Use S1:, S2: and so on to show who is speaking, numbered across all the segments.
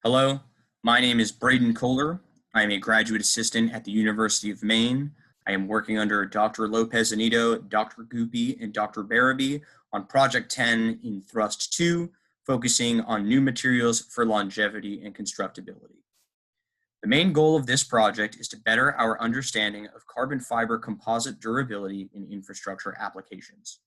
S1: Hello, my name is Braden Kohler. I am a graduate assistant at the University of Maine. I am working under Dr. Lopez-Anito, Dr. Goopy, and Dr. Barabee on Project 10 in Thrust 2, focusing on new materials for longevity and constructability. The main goal of this project is to better our understanding of carbon fiber composite durability in infrastructure applications.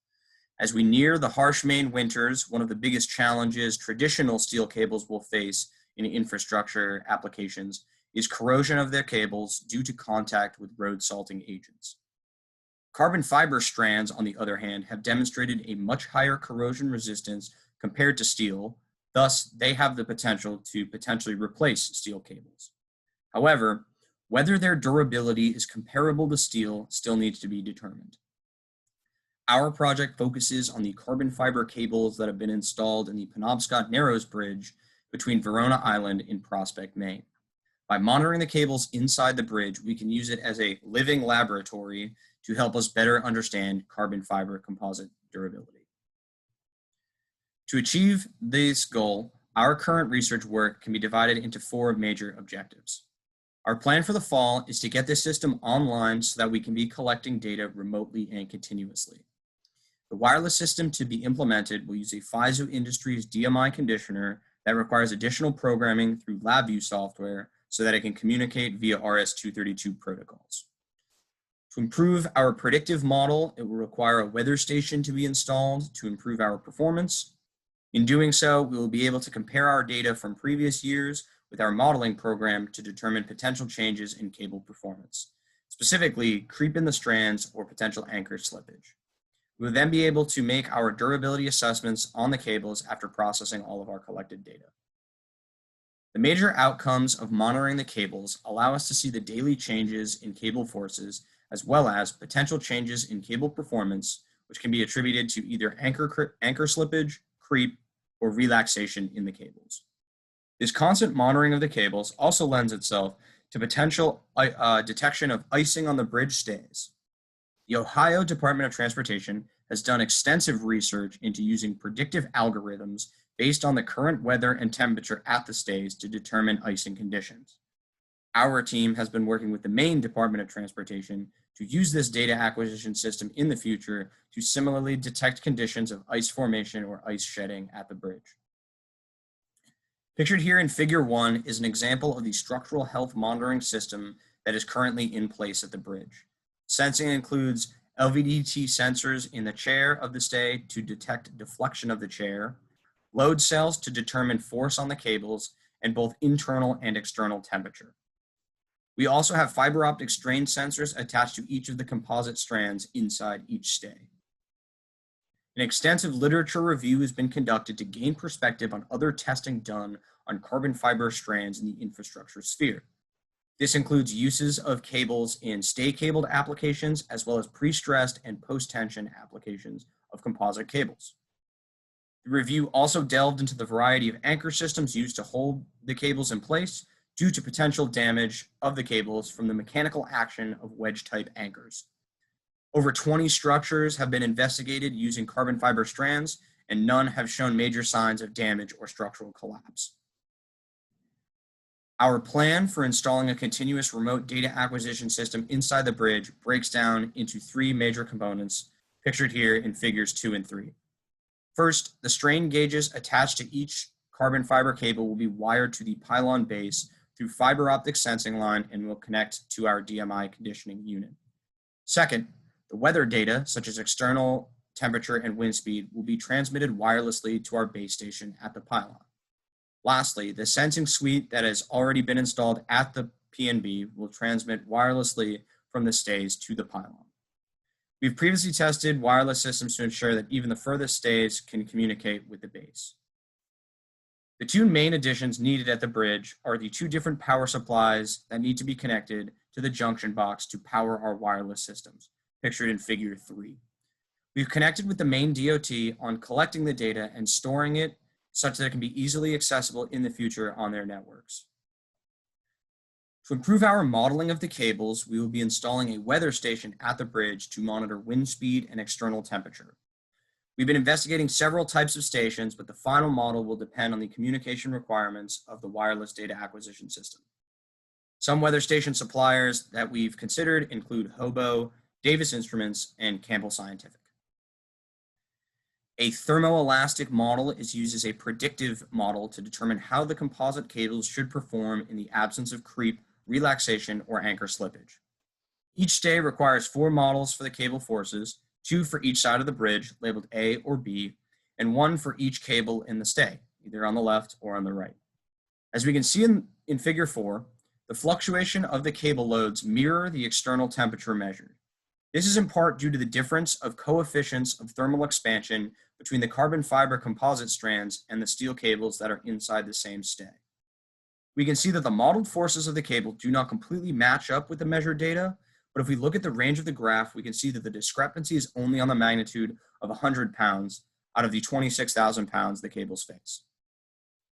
S1: As we near the harsh Maine winters, one of the biggest challenges traditional steel cables will face in infrastructure applications is corrosion of their cables due to contact with road salting agents. Carbon fiber strands, on the other hand, have demonstrated a much higher corrosion resistance compared to steel, thus they have the potential to potentially replace steel cables. However, whether their durability is comparable to steel still needs to be determined. Our project focuses on the carbon fiber cables that have been installed in the Penobscot Narrows Bridge between Verona Island and Prospect, Maine. By monitoring the cables inside the bridge, we can use it as a living laboratory to help us better understand carbon fiber composite durability. To achieve this goal, our current research work can be divided into 4 major objectives. Our plan for the fall is to get this system online so that we can be collecting data remotely and continuously. The wireless system to be implemented will use a FISO Industries DMI conditioner that requires additional programming through LabVIEW software so that it can communicate via RS-232 protocols. To improve our predictive model, it will require a weather station to be installed to improve our performance. In doing so, we will be able to compare our data from previous years with our modeling program to determine potential changes in cable performance, specifically creep in the strands or potential anchor slippage. We will then be able to make our durability assessments on the cables after processing all of our collected data. The major outcomes of monitoring the cables allow us to see the daily changes in cable forces as well as potential changes in cable performance, which can be attributed to either anchor slippage, creep, or relaxation in the cables. This constant monitoring of the cables also lends itself to potential detection of icing on the bridge stays. The Ohio Department of Transportation has done extensive research into using predictive algorithms based on the current weather and temperature at the stays to determine icing conditions. Our team has been working with the Maine Department of Transportation to use this data acquisition system in the future to similarly detect conditions of ice formation or ice shedding at the bridge. Pictured here in Figure 1 is an example of the structural health monitoring system that is currently in place at the bridge. Sensing includes LVDT sensors in the chair of the stay to detect deflection of the chair, load cells to determine force on the cables, and both internal and external temperature. We also have fiber optic strain sensors attached to each of the composite strands inside each stay. An extensive literature review has been conducted to gain perspective on other testing done on carbon fiber strands in the infrastructure sphere. This includes uses of cables in stay-cabled applications, as well as pre-stressed and post-tension applications of composite cables. The review also delved into the variety of anchor systems used to hold the cables in place due to potential damage of the cables from the mechanical action of wedge-type anchors. Over 20 structures have been investigated using carbon fiber strands, and none have shown major signs of damage or structural collapse. Our plan for installing a continuous remote data acquisition system inside the bridge breaks down into 3 major components, pictured here in Figures 2 and 3. First, the strain gauges attached to each carbon fiber cable will be wired to the pylon base through fiber optic sensing line and will connect to our DMI conditioning unit. Second, the weather data, such as external temperature and wind speed, will be transmitted wirelessly to our base station at the pylon. Lastly, the sensing suite that has already been installed at the PNB will transmit wirelessly from the stays to the pylon. We've previously tested wireless systems to ensure that even the furthest stays can communicate with the base. The 2 main additions needed at the bridge are the 2 different power supplies that need to be connected to the junction box to power our wireless systems, pictured in Figure 3. We've connected with the Maine DOT on collecting the data and storing it such that it can be easily accessible in the future on their networks. To improve our modeling of the cables, we will be installing a weather station at the bridge to monitor wind speed and external temperature. We've been investigating several types of stations, but the final model will depend on the communication requirements of the wireless data acquisition system. Some weather station suppliers that we've considered include Hobo, Davis Instruments, and Campbell Scientific. A thermoelastic model is used as a predictive model to determine how the composite cables should perform in the absence of creep, relaxation, or anchor slippage. Each stay requires 4 models for the cable forces, 2 for each side of the bridge, labeled A or B, and 1 for each cable in the stay, either on the left or on the right. As we can see in Figure 4, the fluctuation of the cable loads mirror the external temperature measured. This is in part due to the difference of coefficients of thermal expansion between the carbon fiber composite strands and the steel cables that are inside the same stay. We can see that the modeled forces of the cable do not completely match up with the measured data, but if we look at the range of the graph, we can see that the discrepancy is only on the magnitude of 100 pounds out of the 26,000 pounds the cables face.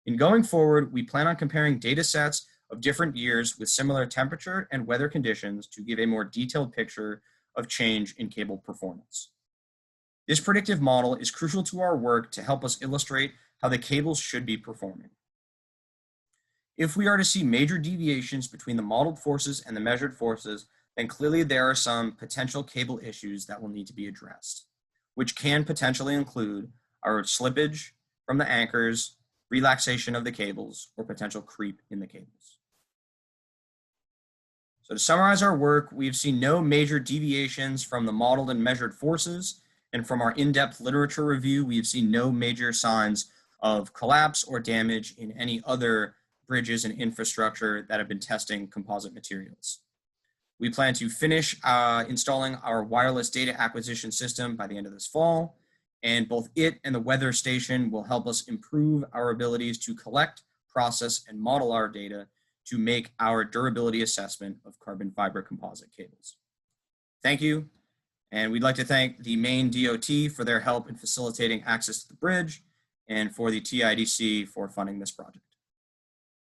S1: In going forward, we plan on comparing data sets of different years with similar temperature and weather conditions to give a more detailed picture of change in cable performance. This predictive model is crucial to our work to help us illustrate how the cables should be performing. If we are to see major deviations between the modeled forces and the measured forces, then clearly there are some potential cable issues that will need to be addressed, which can potentially include our slippage from the anchors, relaxation of the cables, or potential creep in the cables. So to summarize our work, we've seen no major deviations from the modeled and measured forces, and from our in-depth literature review, we've seen no major signs of collapse or damage in any other bridges and infrastructure that have been testing composite materials. We plan to finish installing our wireless data acquisition system by the end of this fall, and both it and the weather station will help us improve our abilities to collect, process, and model our data to make our durability assessment of carbon fiber composite cables. Thank you, and we'd like to thank the Maine DOT for their help in facilitating access to the bridge, and for the TIDC for funding this project.